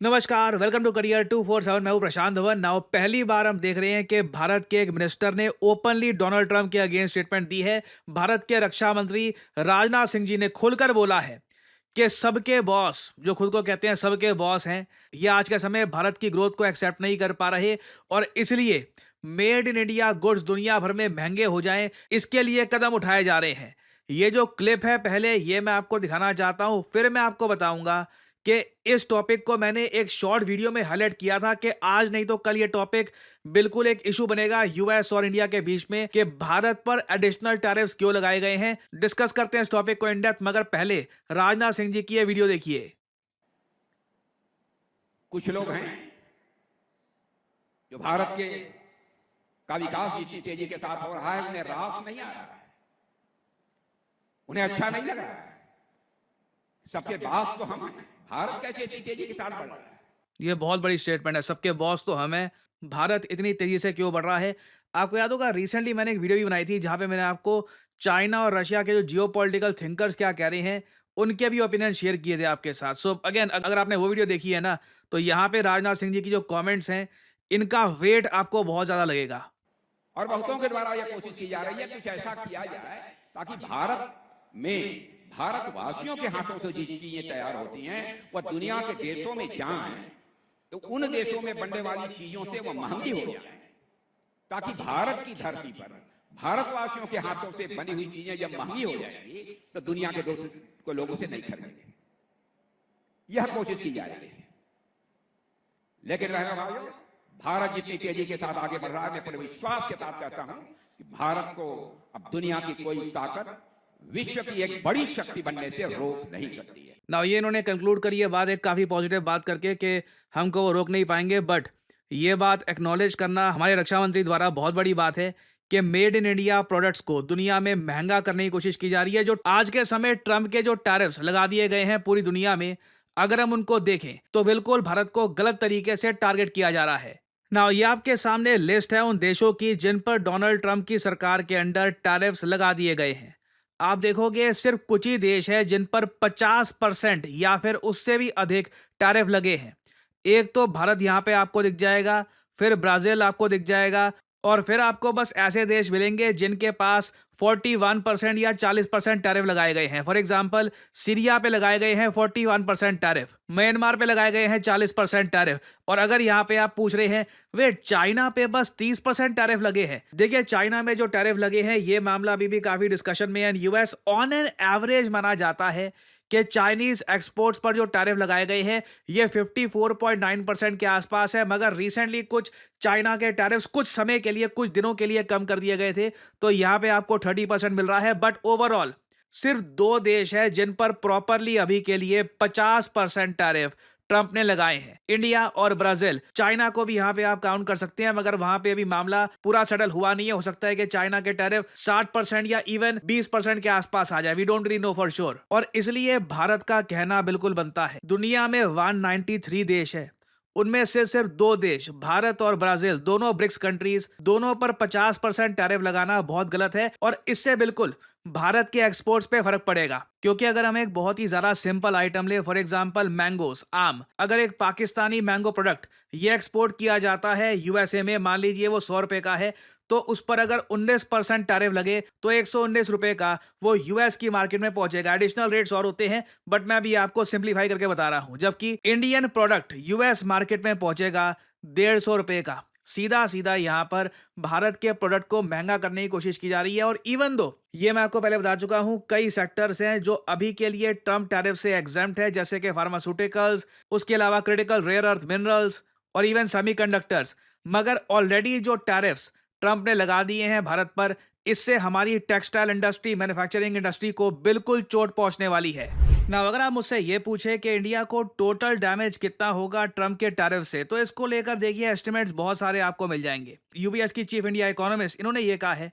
नमस्कार, welcome to career 247। मैं हूं प्रशांत धवन। नाउ पहली बार हम देख रहे हैं कि भारत के एक मिनिस्टर ने ओपनली डोनाल्ड ट्रंप के अगेंस्ट स्टेटमेंट दी है। भारत के रक्षा मंत्री राजनाथ सिंह जी ने खुलकर बोला है कि सबके बॉस, जो खुद को कहते हैं सबके बॉस हैं, ये आज के समय भारत की ग्रोथ को एक्सेप्ट नहीं कर पा रहे और इसलिए मेड इन इंडिया गुड्स दुनिया भर में महंगे हो जाएं, इसके लिए कदम उठाए जा रहे हैं। ये जो क्लिप है, पहले ये मैं आपको दिखाना चाहता हूं, फिर मैं आपको बताऊंगा कि इस टॉपिक को मैंने एक शॉर्ट वीडियो में हाईलाइट किया था कि आज नहीं तो कल ये टॉपिक बिल्कुल एक इशू बनेगा यूएस और इंडिया के बीच में कि भारत पर एडिशनल टैरिफ्स क्यों लगाए गए हैं। डिस्कस करते हैं इस टॉपिक को इन डेप्थ, मगर पहले राजनाथ सिंह जी की ये वीडियो देखिए। कुछ लोग हैं जो भारत के का विकास जितनी तेजी के साथ हो रहा है उन्हें रास नहीं आ रहा है, उन्हें अच्छा नहीं लग रहा है। सबके बास तो हम हैं। भारत कैसे इतनी तेजी के साथ बढ़ रहा है? ये बहुत बड़ी स्टेटमेंट है, सबके बॉस तो हम हैं। भारत इतनी तेजी से क्यों बढ़ रहा है? आपको याद होगा रिसेंटली मैंने एक वीडियो भी बनाई थी जहां पे मैंने आपको चाइना और रशिया के जो जियोपॉलिटिकल थिंकर्स क्या कह रहे हैं उनके भी ओपिनियन शेयर किए थे आपके साथ। सो अगेन, अगर आपने वो वीडियो देखी है ना, तो यहाँ पे राजनाथ सिंह जी की जो कमेंट्स हैं, इनका वेट आपको बहुत ज्यादा लगेगा। और बहुतों के द्वारा यह कोशिश की जा रही है कुछ ऐसा किया जाए ताकि भारत में भारतवासियों के हाथों से जो चीजें तैयार होती हैं वह दुनिया के देशों में जाएं, तो उन देशों में बनने वाली चीजों से वह महंगी हो जाए, ताकि भारत की धरती पर भारतवासियों के हाथों से बनी हुई चीजें जब महंगी हो जाएंगी तो दुनिया के को लोगों से नहीं खरीदेंगे। यह कोशिश की जा रही है। लेकिन बहनों भाइयों, भारत जितनी तेजी के साथ आगे बढ़ रहा है, मैं पूरे विश्वास के साथ कहता हूं कि भारत को अब दुनिया की कोई ताकत विश्व की एक बड़ी शक्ति बनने से रोक नहीं सकती है। ना ये इन्होंने कंक्लूड करी है बात एक काफ़ी पॉजिटिव बात करके कि हमको वो रोक नहीं पाएंगे, बट ये बात एक्नॉलेज करना हमारे रक्षा मंत्री द्वारा बहुत बड़ी बात है कि मेड इन इंडिया प्रोडक्ट्स को दुनिया में महंगा करने की कोशिश की जा रही है। जो आज के समय ट्रम्प के जो टैरिफ्स लगा दिए गए हैं पूरी दुनिया में, अगर हम उनको देखें तो बिल्कुल भारत को गलत तरीके से टारगेट किया जा रहा है ना। ये आपके सामने लिस्ट है उन देशों की जिन पर डोनाल्ड ट्रंप की सरकार के अंडर टैरिफ्स लगा दिए गए हैं। आप देखोगे सिर्फ कुछ ही देश है जिन पर 50% या फिर उससे भी अधिक टैरिफ लगे हैं। एक तो भारत यहाँ पे आपको दिख जाएगा, फिर ब्राजील आपको दिख जाएगा, और फिर आपको बस ऐसे देश मिलेंगे जिनके पास 41% या 40% टैरिफ लगाए गए हैं। फॉर एग्जांपल, सीरिया पे लगाए गए हैं 41% टैरिफ, म्यांमार पे लगाए गए हैं 40% टैरिफ, और अगर यहाँ पे आप पूछ रहे हैं वेट चाइना पे बस 30% टैरिफ लगे हैं। देखिए, चाइना में जो टैरिफ लगे हैं ये मामला अभी भी काफी डिस्कशन में है। यूएस ऑन एन एवरेज माना जाता है कि चाइनीज एक्सपोर्ट्स पर जो टैरिफ लगाए गए हैं ये 54.9% के आसपास है, मगर रिसेंटली कुछ चाइना के टैरिफ्स कुछ समय के लिए, कुछ दिनों के लिए कम कर दिए गए थे, तो यहां पे आपको 30% मिल रहा है। बट ओवरऑल सिर्फ दो देश है जिन पर प्रॉपरली अभी के लिए 50% टैरिफ ट्रंप ने लगाए हैं, इंडिया और ब्राजील। चाइना को भी यहां पे आप काउंट कर सकते हैं, मगर वहां पे अभी मामला पूरा सेटल हुआ नहीं है। हो सकता है कि चाइना के टैरिफ 60% या इवन 20% के आसपास आ जाए, we don't really know for sure. और इसलिए भारत का कहना बिल्कुल बनता है, दुनिया में 193 देश है, उनमें से सिर्फ दो देश भारत और ब्राजील, दोनों ब्रिक्स कंट्रीज, दोनों पर 50% टैरिफ लगाना बहुत गलत है। और इससे बिल्कुल भारत के एक्सपोर्ट्स पे फर्क पड़ेगा, क्योंकि अगर हम एक बहुत ही ज्यादा सिंपल आइटम ले, फॉर एग्जांपल मैंगोस, आम, अगर एक पाकिस्तानी मैंगो प्रोडक्ट ये एक्सपोर्ट किया जाता है यूएसए में, मान लीजिए वो 100 रुपए का है, तो उस पर अगर 19% टैरिफ लगे तो 119 रुपए का वो यूएस की मार्केट में पहुंचेगा। एडिशनल रेट्स और होते हैं, बट मैं अभी आपको सिंप्लीफाई करके बता रहा हूं। जबकि इंडियन प्रोडक्ट यूएस मार्केट में पहुंचेगा 150 रुपए का। सीधा सीधा यहां पर भारत के प्रोडक्ट को महंगा करने की कोशिश की जा रही है। और इवन दो, ये मैं आपको पहले बता चुका हूं, कई सेक्टर्स हैं जो अभी के लिए ट्रम्प टैरिफ से एग्जेम्प्ट है, जैसे कि फार्मास्यूटिकल्स, उसके अलावा क्रिटिकल रेयर अर्थ मिनरल्स और इवन सेमीकंडक्टर्स। मगर ऑलरेडी जो टैरिफ्स ट्रंप ने लगा दिए हैं भारत पर, इससे हमारी टेक्सटाइल इंडस्ट्री, मैन्युफैक्चरिंग इंडस्ट्री को बिल्कुल चोट पहुंचने वाली है ना। अगर आप मुझसे ये पूछे कि इंडिया को टोटल डैमेज कितना होगा ट्रंप के टैरिफ से, तो इसको लेकर देखिए एस्टिमेट्स बहुत सारे आपको मिल जाएंगे। यूबीएस की चीफ इंडिया इकोनॉमिस्ट, इन्होंने ये कहा है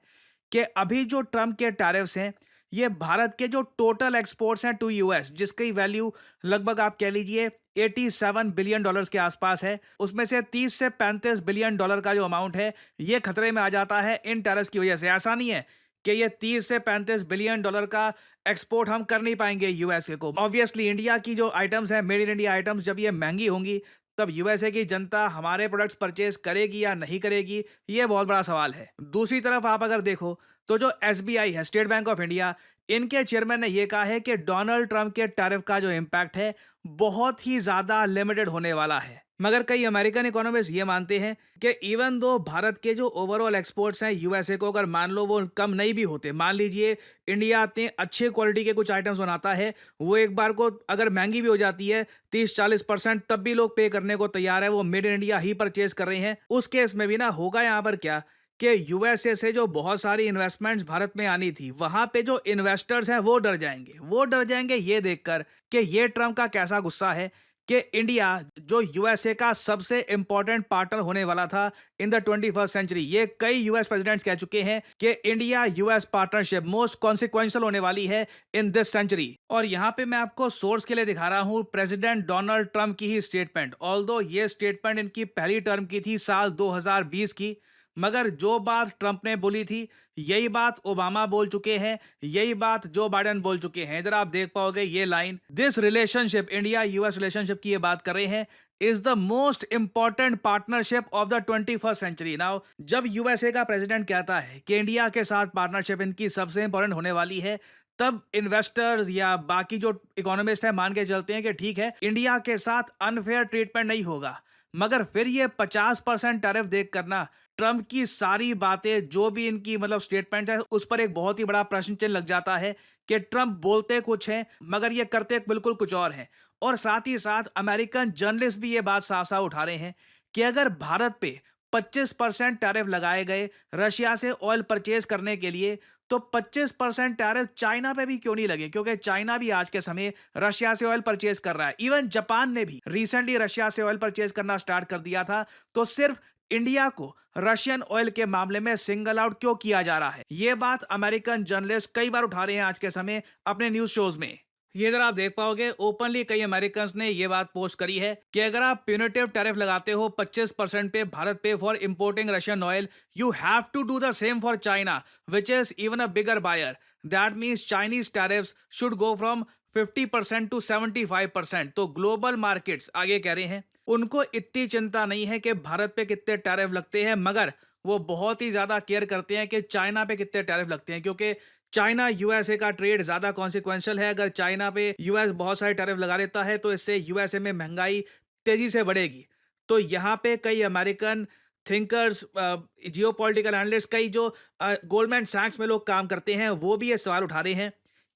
कि अभी जो ट्रंप के टैरिफ्स हैं ये भारत के जो टोटल एक्सपोर्ट्स हैं टू यूएस, जिसकी वैल्यू लगभग आप कह लीजिए 87 बिलियन डॉलर्स के आसपास है, उसमें से 30 से 35 बिलियन डॉलर का जो अमाउंट है ये खतरे में आ जाता है इन टैरिफ्स की वजह से। ऐसा नहीं है कि ये 30 से 35 बिलियन डॉलर का एक्सपोर्ट हम कर नहीं पाएंगे यूएसए को। ऑब्वियसली इंडिया की जो आइटम्स हैं, मेड इन इंडिया आइटम्स, जब ये महंगी होंगी तब यूएसए की जनता हमारे प्रोडक्ट्स परचेज करेगी या नहीं करेगी, ये बहुत बड़ा सवाल है। दूसरी तरफ आप अगर देखो तो जो एसबीआई है, स्टेट बैंक ऑफ इंडिया, इनके चेयरमैन ने यह कहा है कि डोनाल्ड ट्रंप के टैरिफ का जो इम्पैक्ट है बहुत ही ज्यादा लिमिटेड होने वाला है। मगर कई अमेरिकन इकोनॉमिस्ट ये मानते हैं कि इवन दो भारत के जो ओवरऑल एक्सपोर्ट्स हैं यूएसए को, अगर मान लो वो कम नहीं भी होते, मान लीजिए इंडिया इतने अच्छे क्वालिटी के कुछ आइटम्स बनाता है, वो एक बार को अगर महंगी भी हो जाती है 30-40%, तब भी लोग पे करने को तैयार है, वो made in India he purchase कर रहे हैं। उस केस में भी ना होगा यहाँ पर क्या कि यूएसए से जो बहुत सारी इन्वेस्टमेंट्स भारत में आनी थी, वहां पे जो इन्वेस्टर्स हैं वो डर जाएंगे ये देखकर कि ये ट्रम्प का कैसा गुस्सा है कि इंडिया जो यूएसए का सबसे इंपॉर्टेंट पार्टनर होने वाला था इन द 21st सेंचुरी, ये कई यूएस प्रेसिडेंट्स कह चुके हैं कि India US partnership most consequential होने वाली है इन दिस सेंचुरी। और यहाँ पे मैं आपको सोर्स के लिए दिखा रहा हूँ प्रेसिडेंट डोनाल्ड ट्रंप की ही स्टेटमेंट। ऑल्दो ये स्टेटमेंट इनकी पहली टर्म की थी साल 2020 की, मगर जो बात ट्रंप ने बोली थी यही बात ओबामा बोल चुके हैं, यही बात जो बाइडेन बोल चुके हैं। इधर आप देख पाओगे ये line, this relationship, India US relationship की ये बात कर रहे हैं, is the most important partnership of the 21st century. Now जब यूएसए का प्रेसिडेंट कहता है कि इंडिया के साथ पार्टनरशिप इनकी सबसे इंपॉर्टेंट होने वाली है, तब इन्वेस्टर्स या बाकी जो इकोनॉमिस्ट है मान के चलते हैं कि ठीक है इंडिया के साथ अनफेयर ट्रीटमेंट नहीं होगा। मगर फिर ये 50% टैरिफ देख करना, ट्रंप की सारी बातें जो भी इनकी मतलब स्टेटमेंट है उस पर एक बहुत ही बड़ा प्रश्न चिन्ह लग जाता है कि ट्रंप बोलते कुछ हैं मगर ये करते बिल्कुल कुछ और हैं। और साथ ही साथ अमेरिकन जर्नलिस्ट भी ये बात साफ साफ उठा रहे हैं कि अगर भारत पे 25% टैरिफ लगाए गए रशिया से ऑयल परचेज करने के लिए, तो 25% टैरिफ चाइना पे भी क्यों नहीं लगे, क्योंकि चाइना भी आज के समय रशिया से ऑयल परचेज कर रहा है। इवन जापान ने भी रिसेंटली रशिया से ऑयल परचेज करना स्टार्ट कर दिया था। तो सिर्फ इंडिया को रशियन ऑयल के मामले में सिंगल आउट क्यों किया जा रहा है, यह बात अमेरिकन जर्नलिस्ट कई बार उठा रहे हैं आज के समय अपने न्यूज शोज में। ये इधर आप देख पाओगे ओपनली कई अमेरिकन ने यह बात पोस्ट करी है कि अगर आप प्यूनिटिव टैरिफ लगाते हो 25% पे भारत पे for importing Russian oil, you have to do the same for China which is even a bigger buyer. That means Chinese tariffs should go from 50% to 75%। तो ग्लोबल मार्केट्स आगे कह रहे हैं उनको इतनी चिंता नहीं है कि भारत पे कितने टैरिफ लगते हैं, मगर वो बहुत ही ज्यादा केयर करते हैं कि चाइना पे कितने टैरिफ लगते हैं, क्योंकि चाइना यूएसए का ट्रेड ज्यादा कॉन्सिक्वेंशियल है। अगर चाइना पे यूएस बहुत सारे टैरिफ लगा देता है तो इससे यूएसए में महंगाई तेजी से बढ़ेगी। तो यहाँ पे कई अमेरिकन थिंकर्स, जियोपॉलिटिकल एनालिस्ट, कई जो गोल्डमैन सैक्स में लोग काम करते हैं, वो भी ये सवाल उठा रहे हैं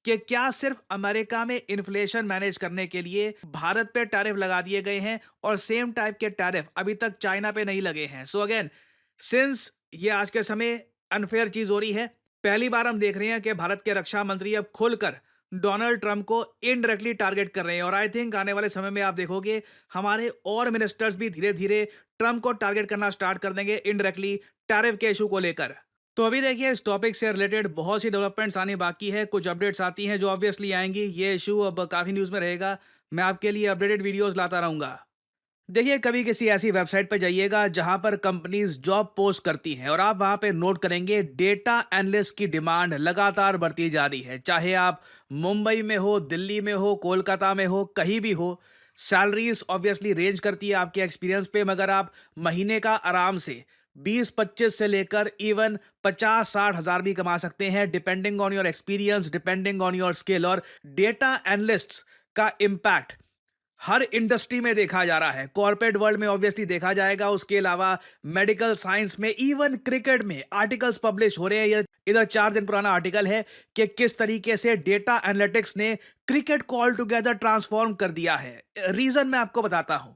कि क्या सिर्फ अमेरिका में इन्फ्लेशन मैनेज करने के लिए भारत पे टैरिफ लगा दिए गए हैं और सेम टाइप के टैरिफ अभी तक चाइना पे नहीं लगे हैं। सो अगेन सिंस ये आज के समय अनफेयर चीज हो रही है, पहली बार हम देख रहे हैं कि भारत के रक्षा मंत्री अब खुलकर डोनाल्ड ट्रंप को इनडायरेक्टली टारगेट कर रहे हैं। और आई थिंक आने वाले समय में आप देखोगे हमारे और मिनिस्टर्स भी धीरे धीरे ट्रंप को टारगेट करना स्टार्ट कर देंगे इनडायरेक्टली टैरिफ के इशू को लेकर। तो अभी देखिए इस टॉपिक से रिलेटेड बहुत सी डेवलपमेंट्स आने बाकी है, कुछ अपडेट्स आती हैं जो ऑब्वियसली आएंगी। ये इशू अब काफ़ी न्यूज़ में रहेगा, मैं आपके लिए अपडेटेड वीडियोस लाता रहूँगा। देखिए कभी किसी ऐसी वेबसाइट पर जाइएगा जहां पर कंपनीज जॉब पोस्ट करती हैं और आप वहां पे नोट करेंगे डेटा एनालिस्ट की डिमांड लगातार बढ़ती जा रही है। चाहे आप मुंबई में हो, दिल्ली में हो, कोलकाता में हो, कहीं भी हो, सैलरीज ऑब्वियसली रेंज करती है आपके एक्सपीरियंस पे, मगर आप महीने का आराम से 20-25 से लेकर इवन 50-60 हज़ार भी कमा सकते हैं depending on your experience, depending on your skill. और डेटा एनालिस्ट का इम्पैक्ट हर इंडस्ट्री में देखा जा रहा है। कॉर्पोरेट वर्ल्ड में ऑब्वियसली देखा जाएगा, उसके अलावा मेडिकल साइंस में, इवन क्रिकेट में आर्टिकल्स पब्लिश हो रहे हैं। इधर 4 दिन पुराना आर्टिकल है कि किस तरीके से डेटा एनालिटिक्स ने क्रिकेट को ऑल टुगेदर ट्रांसफॉर्म कर दिया है। रीजन मैं आपको बताता हूं।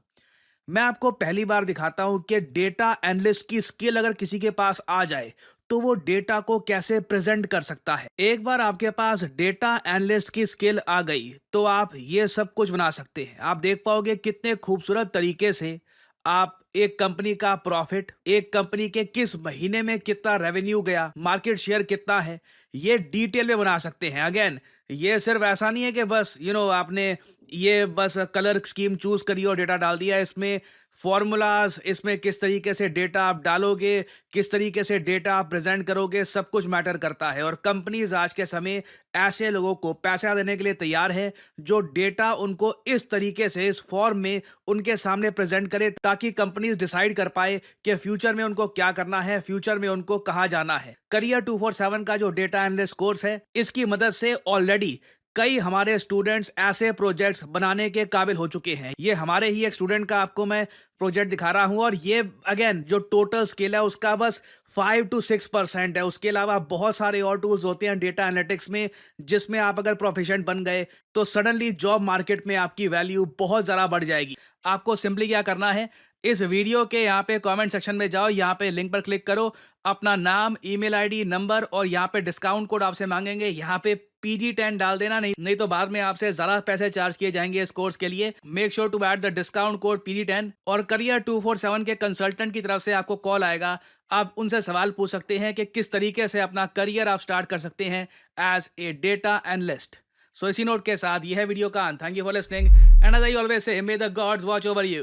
मैं आपको पहली बार दिखाता हूं कि डेटा एनालिस्ट की स्किल अगर किसी के पास आ जाए तो वो डेटा को कैसे प्रेजेंट कर सकता है। एक बार आपके पास डेटा एनालिस्ट की स्किल आ गई तो आप ये सब कुछ बना सकते हैं। आप देख पाओगे कितने खूबसूरत तरीके से आप एक कंपनी का प्रॉफिट, एक कंपनी के किस महीने में कितना रेवेन्यू गया, मार्केट शेयर कितना है, ये डिटेल में बना सकते हैं। अगेन ये सिर्फ ऐसा नहीं है कि बस आपने ये बस कलर स्कीम चूज करी और डेटा डाल दिया। इसमें फॉर्मूलाज, इसमें किस तरीके से डेटा आप डालोगे, किस तरीके से डेटा आप प्रेजेंट करोगे, सब कुछ मैटर करता है। और कंपनीज आज के समय ऐसे लोगों को पैसा देने के लिए तैयार है जो डेटा उनको इस तरीके से इस फॉर्म में उनके सामने प्रेजेंट करे, ताकि कंपनीज डिसाइड कर पाए कि फ्यूचर में उनको क्या करना है, फ्यूचर में उनको कहाँ जाना है। करियर 247 का जो डेटा एनालिस्ट कोर्स है, इसकी मदद से ऑलरेडी कई हमारे स्टूडेंट्स ऐसे प्रोजेक्ट्स बनाने के काबिल हो चुके हैं। ये हमारे ही एक स्टूडेंट का आपको मैं प्रोजेक्ट दिखा रहा हूं, और ये अगेन जो टोटल स्केल है उसका बस 5 to 6% है। उसके अलावा बहुत सारे और टूल्स होते हैं डेटा एनालिटिक्स में, जिसमें आप अगर प्रोफिशिएंट बन गए तो सडनली जॉब मार्केट में आपकी वैल्यू बहुत ज़्यादा बढ़ जाएगी। आपको सिंपली क्या करना है, इस वीडियो के यहाँ पे कमेंट सेक्शन में जाओ, यहाँ पे लिंक पर क्लिक करो, अपना नाम, ईमेल आईडी, नंबर और यहाँ पे डिस्काउंट कोड आपसे मांगेंगे, यहाँ पे PG10 डाल देना, नहीं तो बाद में आपसे ज़्यादा पैसे चार्ज किए जाएंगे इस कोर्स के लिए। Make sure to add the discount code PG10। और करियर 247 के कंसल्टेंट की तरफ से आपको कॉल आएगा, आप उनसे सवाल पूछ सकते हैं कि किस तरीके से अपना करियर आप स्टार्ट कर सकते हैं as a data analyst. So इसी नोट के साथ यह है वीडियो का अंत। Thank you for listening and as I always say, may the gods watch over you.